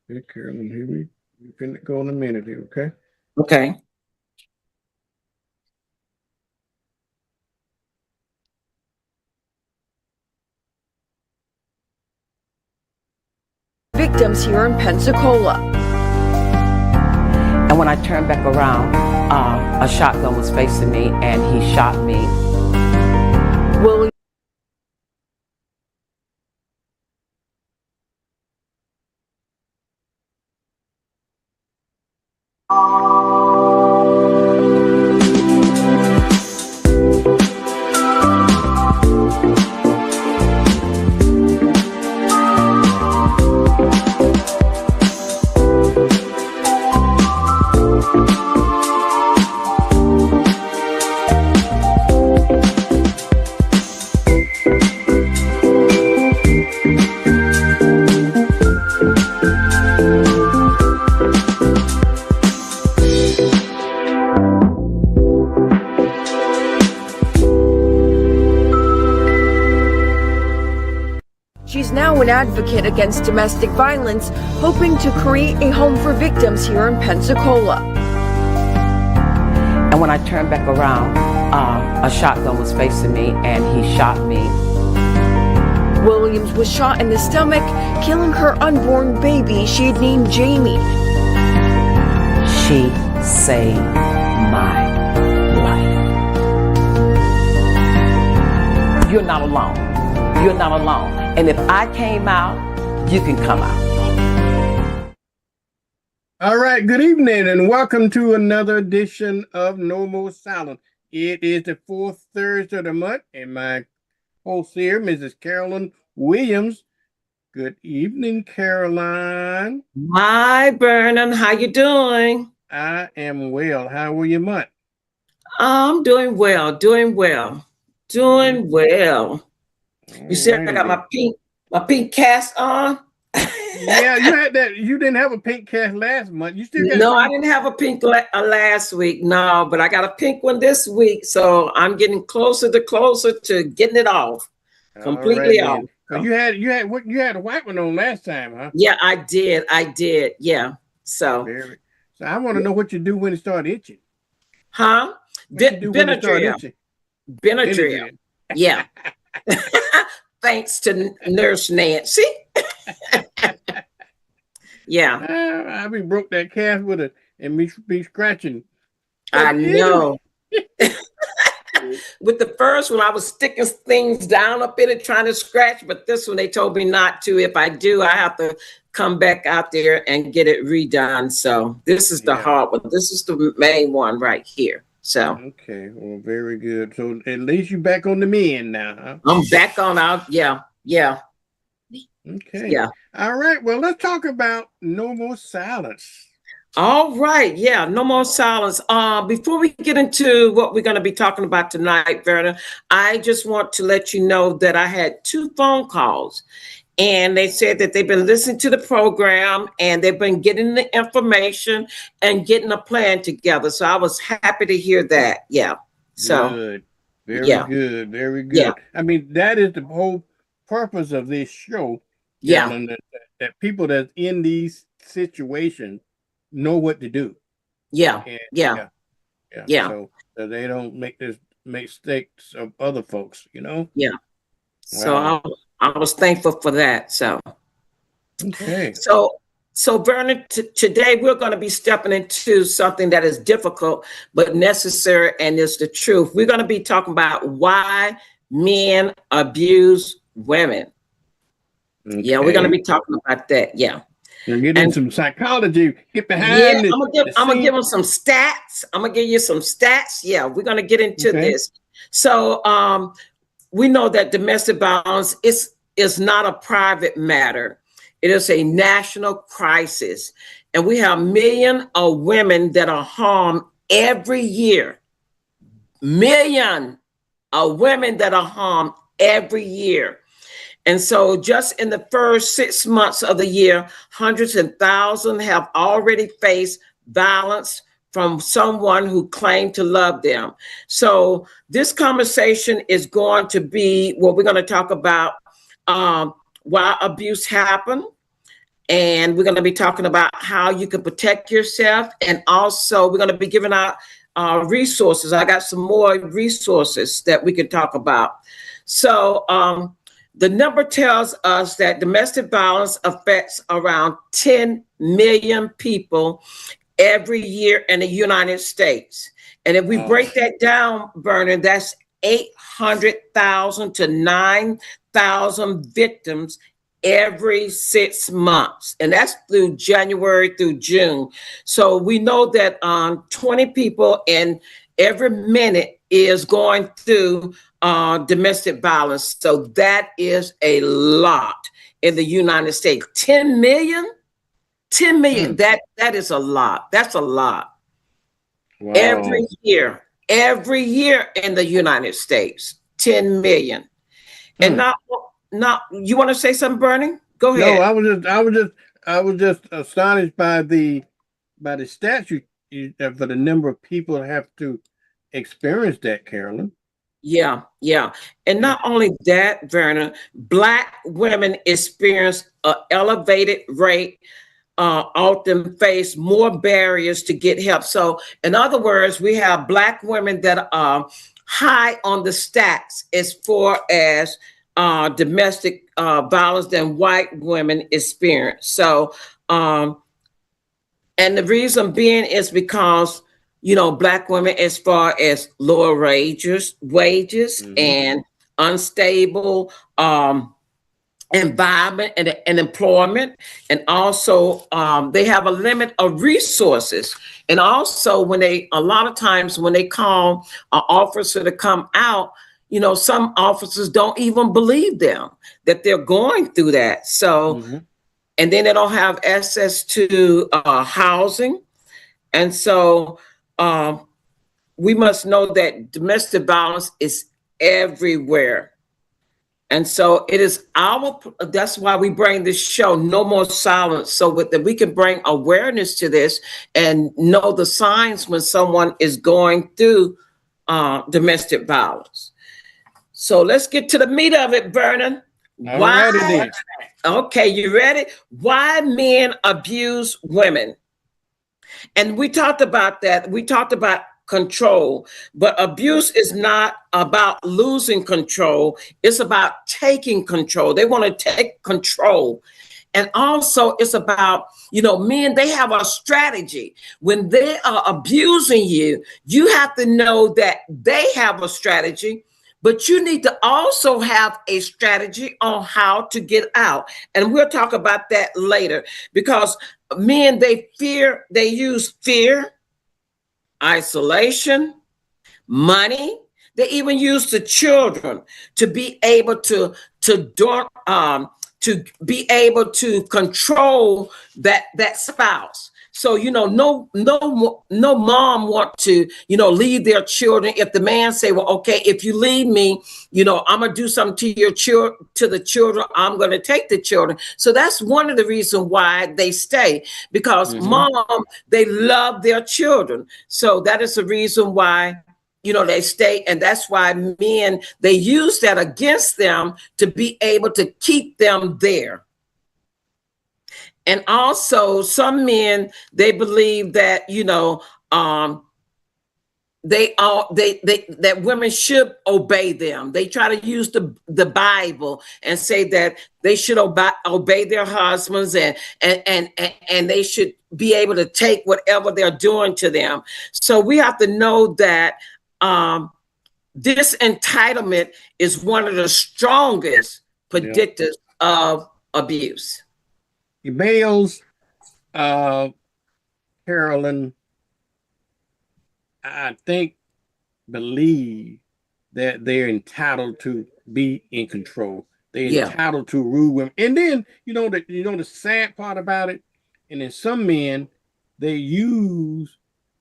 Hey, Carolyn, here we finna go in a minute here, okay? Okay. Victims here in Pensacola. And when I turned back around, a shotgun was facing me and he shot me. William She's now an advocate against domestic violence, hoping to create a home for victims here in Pensacola. And when I turned back around, a shotgun was facing me and he shot me. Williams was shot in the stomach, killing her unborn baby she had named Jamie. She saved my life. You're not alone. You're not alone. And if I came out, you can come out. All right, good evening and welcome to another edition of No More Silence. It is the fourth Thursday of the month and my host here, Mrs. Carolyn Williams. Good evening, Caroline. Hi, Burnham. How you doing? I am well. How were your month? I'm doing well, doing well. You see, I got my pink cast on. Yeah, you had that. You didn't have a pink cast last month. You still got No, I didn't have a pink last week. No, but I got a pink one this week. So I'm getting closer to getting it off, completely off. So you had a white one on last time, huh? Yeah, I did. Yeah. So I want to know what you do when it started itching. Huh? Benadryl. Yeah. Thanks to Nurse Nancy. Yeah. I be broke that calf with it and be scratching. I know. With the first one, I was sticking things down up in it trying to scratch, but this one they told me not to. If I do, I have to come back out there and get it redone. So this is the hard one. This is the main one right here. So okay, well, very good. So at least you're back on the mend now, huh? I'm back on out. Yeah. Okay. Yeah. All right. Well, let's talk about No More Silence. All right. Yeah. No more silence. Before we get into what we're going to be talking about tonight, Verna, I just want to let you know that I had 2 phone calls. And they said that they've been listening to the program and they've been getting the information and getting a plan together. So I was happy to hear that. Yeah. So good. Very good. Very good. Yeah. I mean, that is the whole purpose of this show. Yeah. That people that's in these situations know what to do. Yeah. Yeah. So they don't make this mistakes of other folks, you know? Yeah. Wow. So I was thankful for that. So, okay. So Vernon, today we're going to be stepping into something that is difficult but necessary, and it's the truth. We're going to be talking about why men abuse women. Okay. Yeah, we're going to be talking about that. Yeah. You're getting some psychology. Get behind. Yeah, I'm gonna give them some stats. I'm gonna give you some stats. Yeah, we're gonna get into this. So, we know that domestic violence is not a private matter. It is a national crisis. And we have millions of women that are harmed every year. Millions of women that are harmed every year. And so just in the first 6 months of the year, hundreds and thousands have already faced violence from someone who claimed to love them. So this conversation is going to be what we're going to talk about, why abuse happened, and we're going to be talking about how you can protect yourself. And also we're going to be giving out resources. I got some more resources that we can talk about. So the number tells us that domestic violence affects around 10 million people every year in the United States. And if we break that down, Vernon, that's 800,000 to 9,000 victims every 6 months. And that's through January through June. So we know that 20 people in every minute is going through domestic violence. So that is a lot in the United States. 10 million? 10 million. That is a lot. That's a lot. Wow. Every year in the United States, 10 million. And not you want to say something, Bernie? Go ahead. No, I was just astonished by the statute for the number of people that have to experience that, Carolyn. Yeah. And not only that, Verna, Black women experience an elevated rate, often face more barriers to get help. So in other words, we have Black women that are high on the stats as far as domestic violence than white women experience. So, and the reason being is because, Black women, as far as lower wages and unstable environment and employment, and also they have a limit of resources. And also a lot of times when they call an officer to come out, some officers don't even believe them that they're going through that. So, and then they don't have access to housing. And so we must know that domestic violence is everywhere. And so it is that's why we bring this show, No More Silence, so that we can bring awareness to this and know the signs when someone is going through domestic violence. So let's get to the meat of it, Vernon. Why? Okay, you ready? Why men abuse women. And we talked about that. We talked about control, but abuse is not about losing control. It's about taking control. They want to take control. And also it's about, men, they have a strategy. When they are abusing you, you have to know that they have a strategy, but you need to also have a strategy on how to get out. And we'll talk about that later, because men, they use fear, isolation, money. They even use the children to be able to be able to control that spouse. So, no mom want to, leave their children. If the man say, well, okay, if you leave me, I'm going to do something to the children. I'm going to take the children. So that's one of the reasons why they stay, because mom, they love their children. So that is the reason why, they stay. And that's why men, they use that against them to be able to keep them there. And also some men, they believe that, that women should obey them. They try to use the Bible and say that they should obey their husbands and they should be able to take whatever they're doing to them. So we have to know that this entitlement is one of the strongest predictors of abuse. Males, Carolyn, I think, believe that they're entitled to be in control. They're entitled to rule women. And then, the sad part about it, and then some men, they use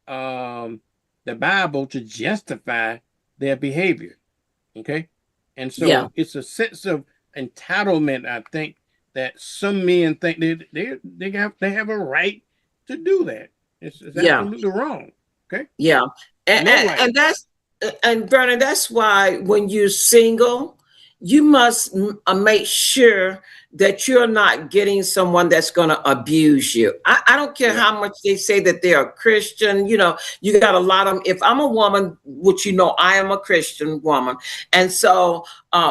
the Bible to justify their behavior. Okay? And so it's a sense of entitlement, I think, that some men think they have a right to do that. It's absolutely wrong. Okay. Yeah. And Vernon, that's why when you're single, you must make sure that you're not getting someone that's going to abuse you. I don't care how much they say that they're a Christian. You know, you got a lot of them. If I'm a woman, which you know, I am a Christian woman. And so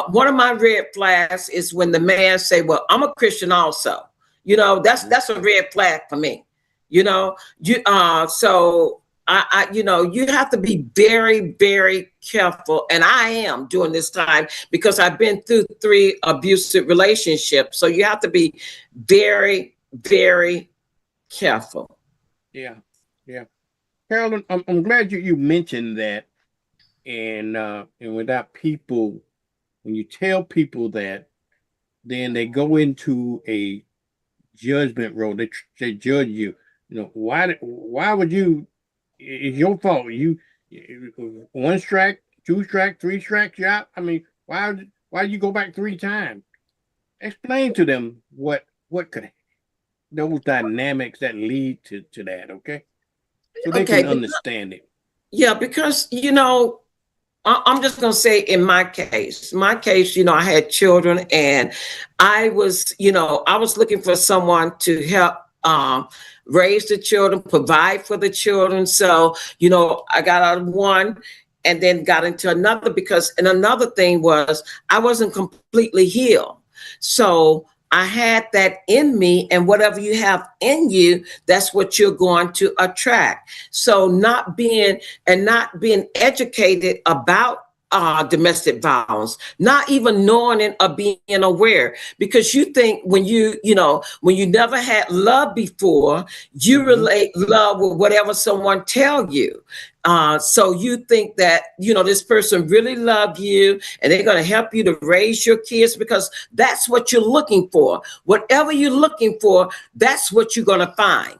one of my red flags is when the man say, well, I'm a Christian also. You know, that's a red flag for me. You know, so you know, you have to be very, very careful. And I am during this time because I've been through 3 abusive relationships. So you have to be very, very careful. Yeah. Yeah. Carolyn, I'm glad you mentioned that. And without people, when you tell people that, then they go into a judgment role. They judge you. You know, why would you? It's your fault. You 1 strike, 2 strike, 3 strikes, you out. I mean, why you go back 3 times? Explain to them what could those dynamics that lead to that, okay? So they can understand it. Yeah, because you know, I'm just going to say in my case, you know, I had children and I was, you know, I was looking for someone to help raise the children, provide for the children. So, you know, I got out of one and then got into another and another thing was I wasn't completely healed. So I had that in me, and whatever you have in you, that's what you're going to attract. So not being educated about domestic violence, not even knowing it or being aware, because you think when you never had love before, you relate love with whatever someone tell you. So you think that, you know, this person really loved you and they're going to help you to raise your kids because that's what you're looking for. Whatever you're looking for, that's what you're going to find.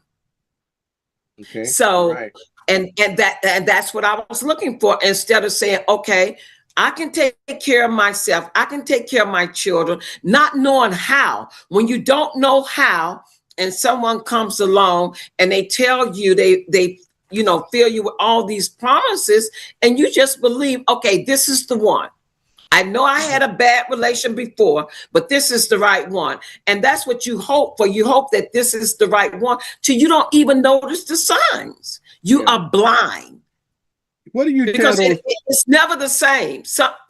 Okay. So, right. and that's what I was looking for, instead of saying, okay, I can take care of myself. I can take care of my children, not knowing how. When you don't know how, and someone comes along and they tell you, they you know, fill you with all these promises, and you just believe, okay, this is the one. I know I had a bad relation before, but this is the right one. And that's what you hope for. You hope that this is the right one till you don't even notice the signs. You are blind. What do you because tell those? It's never the same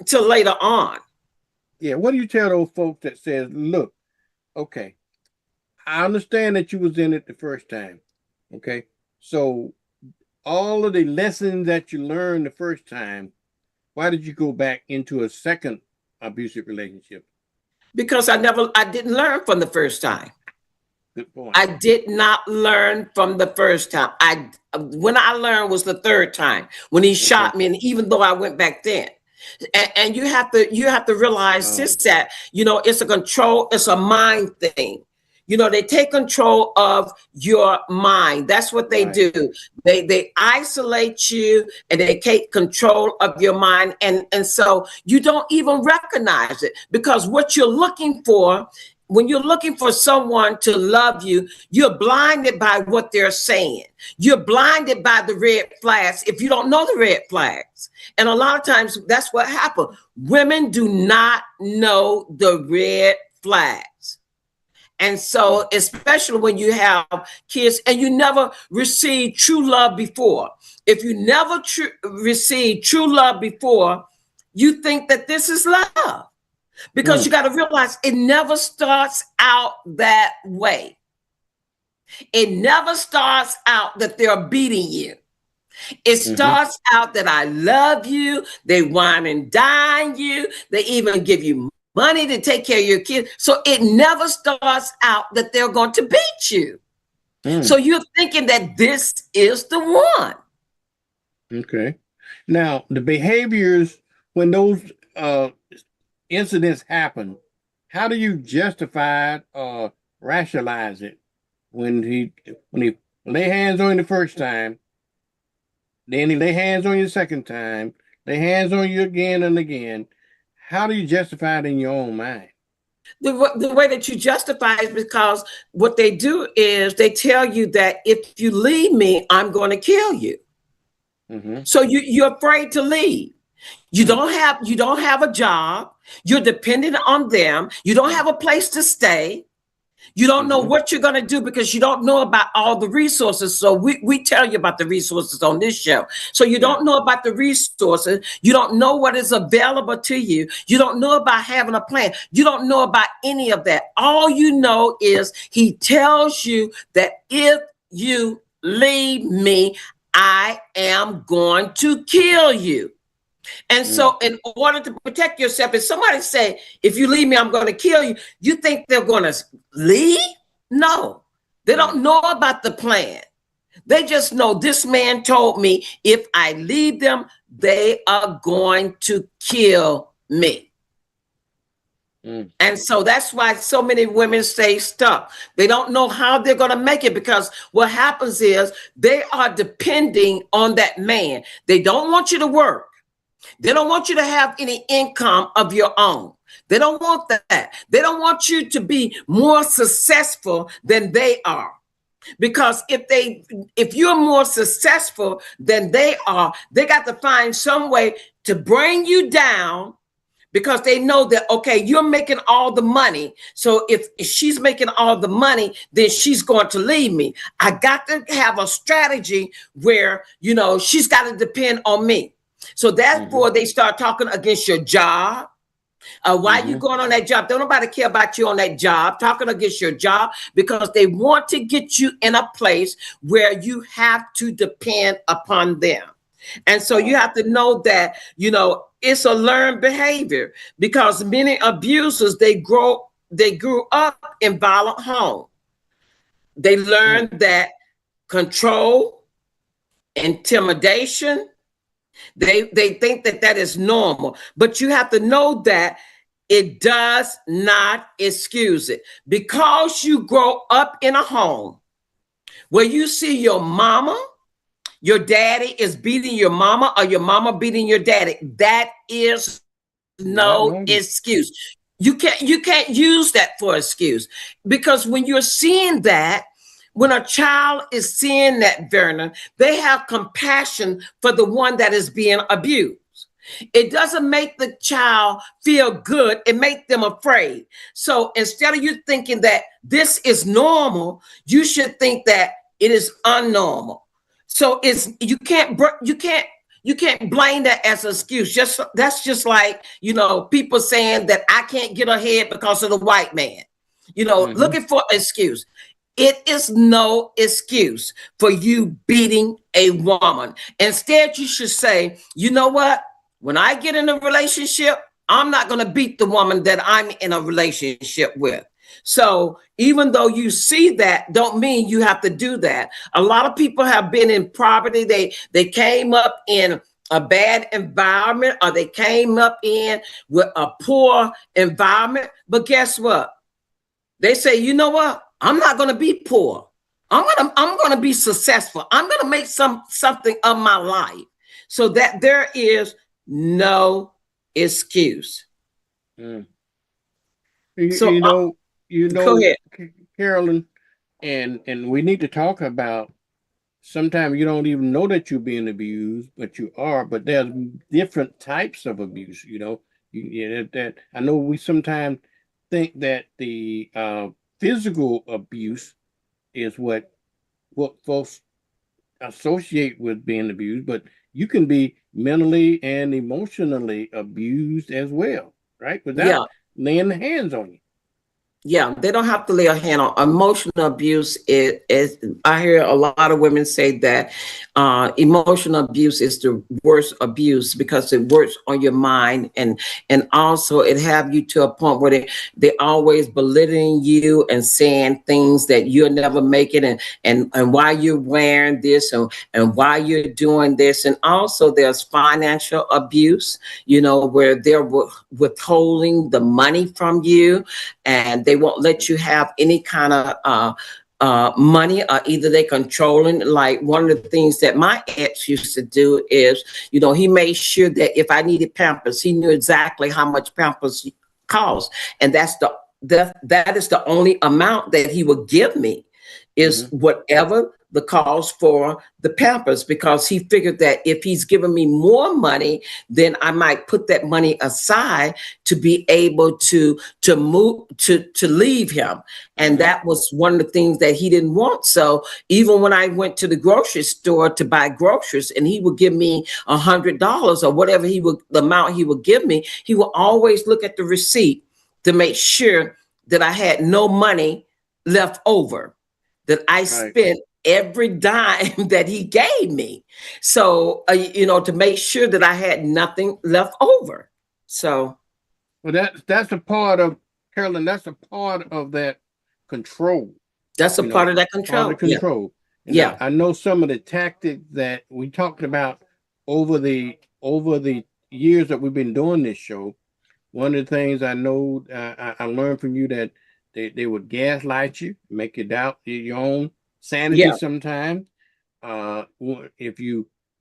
till later on. Yeah, what do you tell those folks that says, look, okay, I understand that you was in it the first time. Okay. So all of the lessons that you learned the first time, why did you go back into a second abusive relationship? Because I didn't learn from the first time. Good point. I did not learn from the first time. When I learned was the third time when he shot me, and even though I went back then. And you have to realize this, that, you know, it's a mind thing. You know, they take control of your mind. That's what they do. They isolate you and they take control of your mind. And so you don't even recognize it, because what you're looking for, when you're looking for someone to love you, you're blinded by what they're saying. You're blinded by the red flags if you don't know the red flags. And a lot of times that's what happens. Women do not know the red flags. And so, especially when you have kids and you never received true love before. If you never received true love before, you think that this is love. Because you got to realize it never starts out that way. It never starts out that they're beating you. It starts out that I love you. They wine and dine you. They even give you money to take care of your kids. So it never starts out that they're going to beat you. So you're thinking that this is the one. Okay. Now, the behaviors, when those incidents happen, how do you justify it or rationalize it? When he lay hands on you the first time, then he lay hands on you the second time, lay hands on you again and again, how do you justify it in your own mind? The way that you justify is because what they do is they tell you that if you leave me, I'm going to kill you. So you're afraid to leave. You don't have a job. You're dependent on them. You don't have a place to stay. You don't know what you're going to do because you don't know about all the resources. So we tell you about the resources on this show. So you don't know about the resources. You don't know what is available to you. You don't know about having a plan. You don't know about any of that. All you know is he tells you that if you leave me, I am going to kill you. And so in order to protect yourself, if somebody say, if you leave me, I'm going to kill you, you think they're going to leave? No, they don't know about the plan. They just know this man told me if I leave them, they are going to kill me. And so that's why so many women stay stuck. They don't know how they're going to make it because what happens is they are depending on that man. They don't want you to work. They don't want you to have any income of your own. They don't want that. They don't want you to be more successful than they are. Because if you're more successful than they are, they got to find some way to bring you down because they know that, okay, you're making all the money. So if she's making all the money, then she's going to leave me. I got to have a strategy where, she's got to depend on me. So therefore, they start talking against your job. Why you going on that job? Don't nobody care about you on that job, talking against your job, because they want to get you in a place where you have to depend upon them. And so you have to know that, it's a learned behavior because many abusers, they grew up in violent homes. They learned that control, intimidation, they think that is normal, but you have to know that it does not excuse it. Because you grow up in a home where you see your mama, your daddy is beating your mama or your mama beating your daddy, that is no excuse. You can't use that for excuse, because when you're seeing that, when a child is seeing that, Vernon, they have compassion for the one that is being abused. It doesn't make the child feel good. It makes them afraid. So instead of you thinking that this is normal, you should think that it is unnormal. So you can't blame that as an excuse. That's just like, people saying that I can't get ahead because of the white man, looking for an excuse. It is no excuse for you beating a woman. Instead, you should say, you know what? When I get in a relationship, I'm not going to beat the woman that I'm in a relationship with. So even though you see that, don't mean you have to do that. A lot of people have been in poverty. They came up in a bad environment, or they came up in with a poor environment. But guess what? They say, you know what? I'm not going to be poor. I'm going to be successful. I'm going to make something of my life, so that there is no excuse. So go ahead, Carolyn, and we need to talk about, sometimes you don't even know that you're being abused, but you are. But there's different types of abuse. That I know we sometimes think that the physical abuse is what folks associate with being abused, but you can be mentally and emotionally abused as well, right? Without laying hands on you. Yeah, they don't have to lay a hand on emotional abuse. Is I hear a lot of women say that emotional abuse is the worst abuse because it works on your mind, and also it have you to a point where they always belittling you and saying things that you'll never make it, and why you're wearing this and why you're doing this. And also there's financial abuse, where they're withholding the money from you, and they won't let you have any kind of money, or either they controlling. Like one of the things that my ex used to do is, he made sure that if I needed Pampers, he knew exactly how much Pampers cost, and that is the only amount that he would give me. is whatever the cost for the Pampers, because he figured that if he's giving me more money, then I might put that money aside to be able to move to leave him. And that was one of the things that he didn't want. So even when I went to the grocery store to buy groceries and he would give me $100 or whatever the amount he would give me, he would always look at the receipt to make sure that I had no money left over, that I spent every dime that he gave me. So, to make sure that I had nothing left over. So. Well, that's a part of, Carolyn, that's a part of that control. That's a part of that control. Part of control. Yeah. I know some of the tactics that we talked about over the years that we've been doing this show. One of the things I know, I learned from you that they would gaslight you, make you doubt your own sanity sometimes. If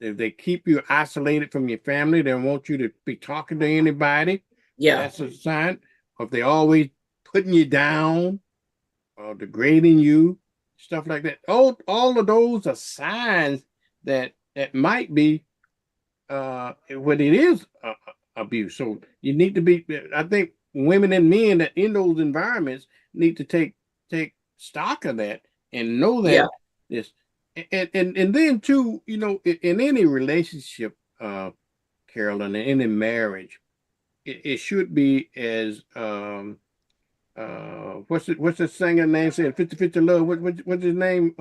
they keep you isolated from your family, they don't want you to be talking to anybody. Yeah. That's a sign. If they always putting you down or degrading you, stuff like that. All of those are signs that might be what it is abuse. So you need to be, I think women and men that in those environments need to take stock of that and know that this and then too, in any relationship, Carolyn, in any marriage, it should be as what's the singer name saying? 50-50 love. What's his name?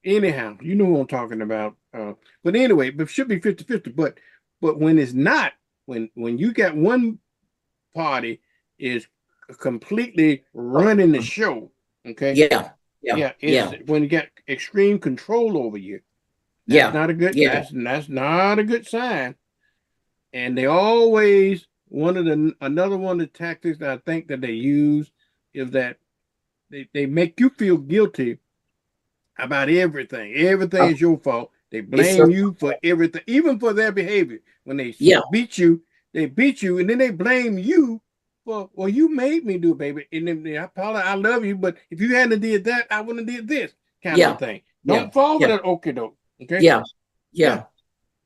Anyhow, you know who I'm talking about. But anyway, it should be 50-50. But when it's not, when you got one party is completely running the show, okay? When you got extreme control over you, that's not a good. That's not a good sign. And they always another one of the tactics that I think that they use is that they make you feel guilty about everything. Everything is your fault. They blame you for everything, even for their behavior. When they beat you, and then they blame you for, well, you made me do it, baby. And then I love you, but if you hadn't did that, I wouldn't have did this kind of thing. Don't fall for that okie doke. Okay. Yeah.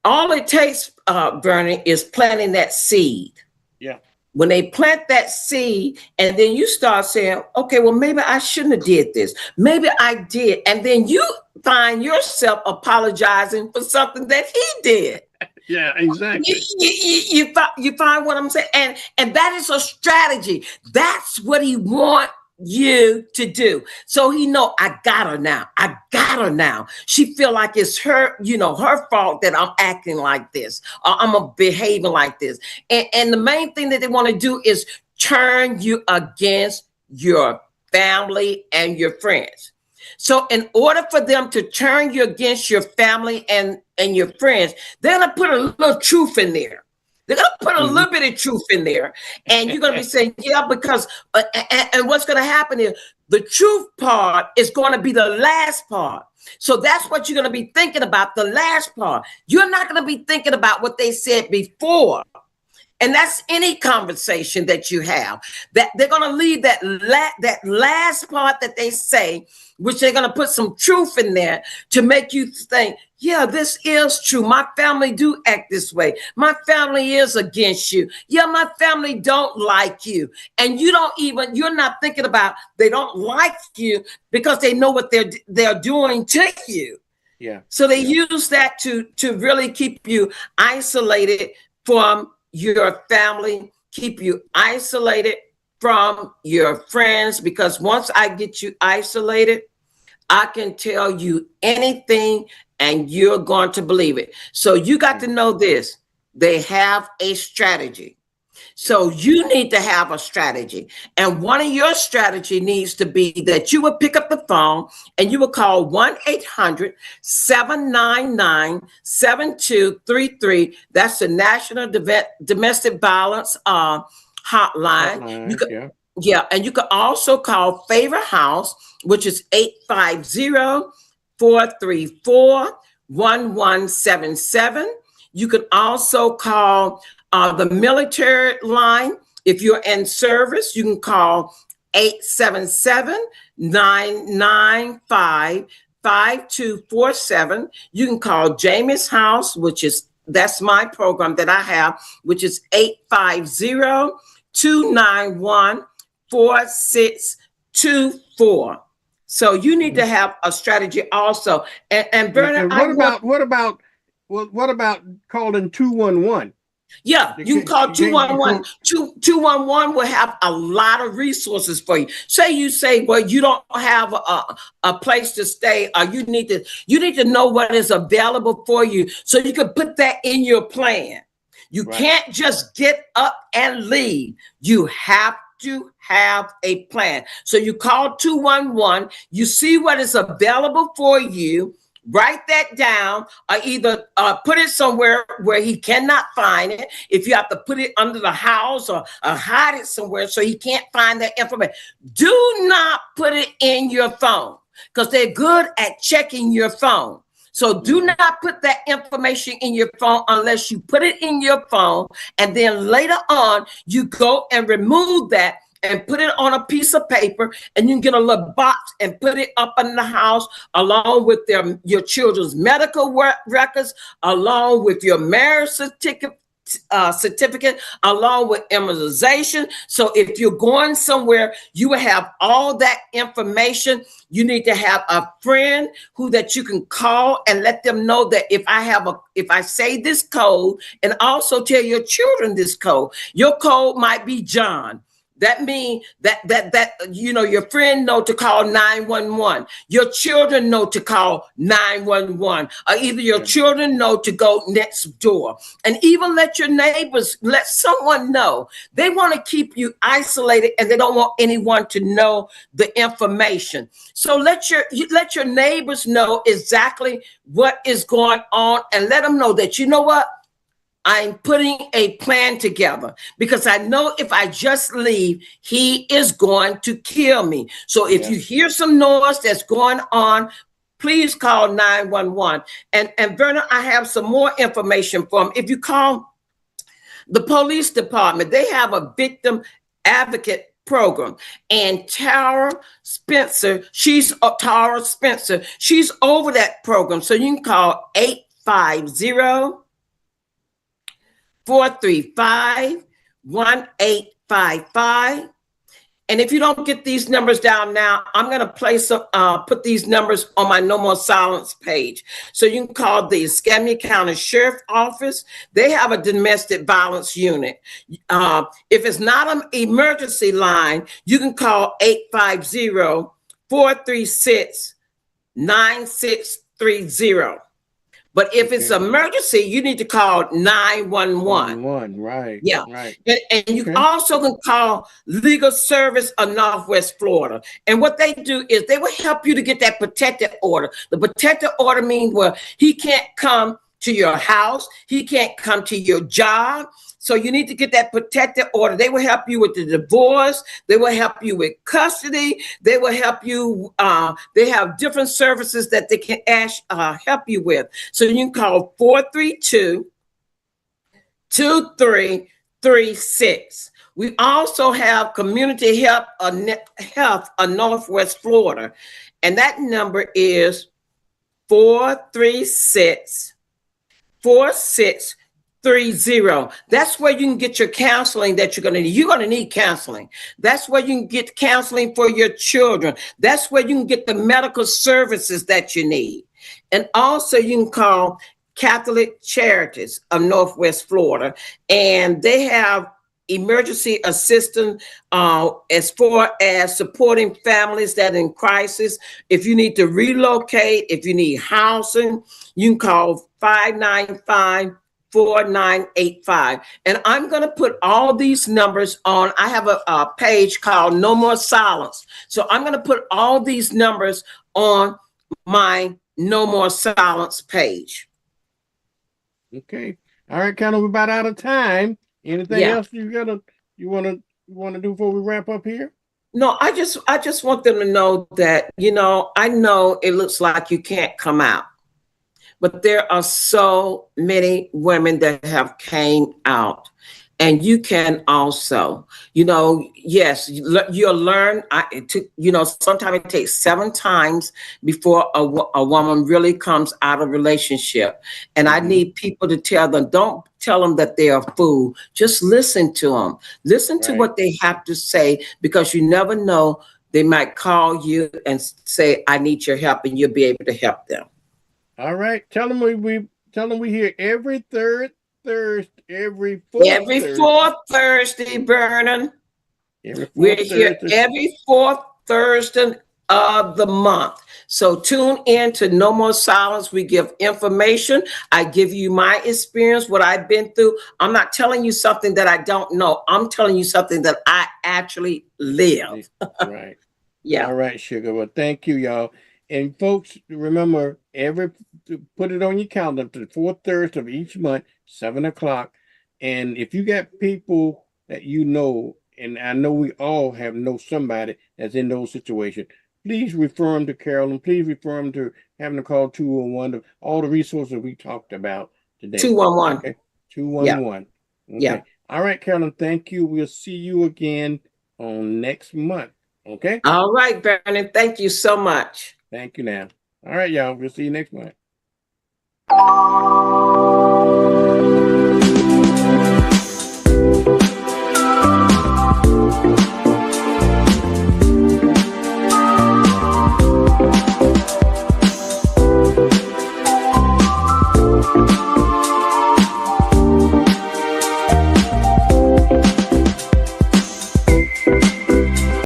All it takes, Bernie, is planting that seed. Yeah. When they plant that seed, and then you start saying, okay, well, maybe I shouldn't have did this. Maybe I did. And then you find yourself apologizing for something that he did. Yeah, exactly. You find what I'm saying? And that is a strategy. That's what he wants you to do. So he know, I got her now. She feel like it's her, her fault that I'm acting like this, or I'm behaving like this. And the main thing that they want to do is turn you against your family and your friends. So in order for them to turn you against your family and your friends, they're going to put a little truth in there. They're going to put a little bit of truth in there. And you're going to be saying, because, and what's going to happen is the truth part is going to be the last part. So that's what you're going to be thinking about, the last part. You're not going to be thinking about what they said before. And that's any conversation that you have, that they're going to leave that last part that they say, which they're going to put some truth in there to make you think, yeah, this is true. My family do act this way. My family is against you. Yeah, my family don't like you. And you're not thinking about they don't like you because they know what they're doing to you. Yeah. So they use that to really keep you isolated from your family, keep you isolated from your friends, because once I get you isolated, I can tell you anything and you're going to believe it. So you got to know this. They have a strategy. So you need to have a strategy. And one of your strategy needs to be that you would pick up the phone and you would call 1-800-799-7233. That's the National Domestic Violence Hotline. And you can also call Favor House, which is 850-434-1177. You can also call the military line. If you're in service, you can call 877-995-5247. You can call Jamie's house, that's my program that I have, which is 850-291-4624. So you need to have a strategy also. And Bernard, what about calling 211? Yeah, you can call 211. 211 will have a lot of resources for you. Say, well, you don't have a place to stay, or you need to know what is available for you so you can put that in your plan. You can't just get up and leave. You have to have a plan. So you call 211, you see what is available for you. Write that down, or either put it somewhere where he cannot find it. If you have to put it under the house or hide it somewhere so he can't find that information. Do not put it in your phone, because they're good at checking your phone. So do not put that information in your phone unless you put it in your phone, and then later on you go and remove that and put it on a piece of paper, and you can get a little box and put it up in the house along with your children's medical records, along with your marriage certificate, along with immunization. So if you're going somewhere, you will have all that information. You need to have a friend that you can call and let them know that if I say this code, and also tell your children this code, your code might be John. That means that your friend know to call 911. Your children know to call 911, or either your children know to go next door. And even let someone know. They want to keep you isolated, and they don't want anyone to know the information. So let your neighbors know exactly what is going on, and let them know that, you know what? I'm putting a plan together, because I know if I just leave, he is going to kill me. So if you hear some noise that's going on, please call 911. And Verna, I have some more information for him. If you call the police department, they have a victim advocate program. And Tara Spencer, she's over that program. So you can call 850-435-1855. And if you don't get these numbers down now, I'm going to put these numbers on my No More Silence page. So you can call the Escambia County Sheriff Office. They have a domestic violence unit. If it's not an emergency line, you can call 850-436-9630. But if it's emergency, you need to call 911. Right. Yeah. Right. And you also can call Legal Service of Northwest Florida. And what they do is they will help you to get that protective order. The protective order means, well, he can't come to your house. He can't come to your job. So you need to get that protective order. They will help you with the divorce. They will help you with custody. They will help you. They have different services that they can help you with. So you can call 432-2336. We also have Community Health of Northwest Florida. And that number is 436-4630. That's where you can get your counseling that you're going to need. You're going to need counseling. That's where you can get counseling for your children. That's where you can get the medical services that you need. And also you can call Catholic Charities of Northwest Florida, and they have emergency assistance as far as supporting families that are in crisis. If you need to relocate, if you need housing, you can call 595-4985. And I'm going to put all these numbers on. I have a page called No More Silence. So I'm going to put all these numbers on my No More Silence page. Okay. All right, kind of about out of time. Anything else you want to do before we wrap up here? No, I just want them to know that, I know it looks like you can't come out, but there are so many women that have came out. And you can also, yes, you'll learn. Sometimes it takes 7 times before a woman really comes out of relationship. And I need people to tell them, don't tell them that they're a fool. Just listen to them. Listen to what they have to say, because you never know. They might call you and say, I need your help, and you'll be able to help them. All right. Tell them we here every fourth Thursday, Vernon. We're Thursday. here every fourth Thursday of the month. So tune in to No More Silence. We give information. I give you my experience, what I've been through. I'm not telling you something that I don't know. I'm telling you something that I actually live. Right. Yeah. All right, sugar. Well, thank you, y'all. And folks, remember, put it on your calendar to the fourth Thursday of each month, 7 o'clock. And if you got people that you know, and I know we all know somebody that's in those situations, please refer them to Carolyn. Please refer them to having to call 211, all the resources we talked about today. 211. Okay. 211. Yeah. Okay. Yeah. All right, Carolyn, thank you. We'll see you again on next month. Okay. All right, Vernon. Thank you so much. Thank you now. All right, y'all. We'll see you next month.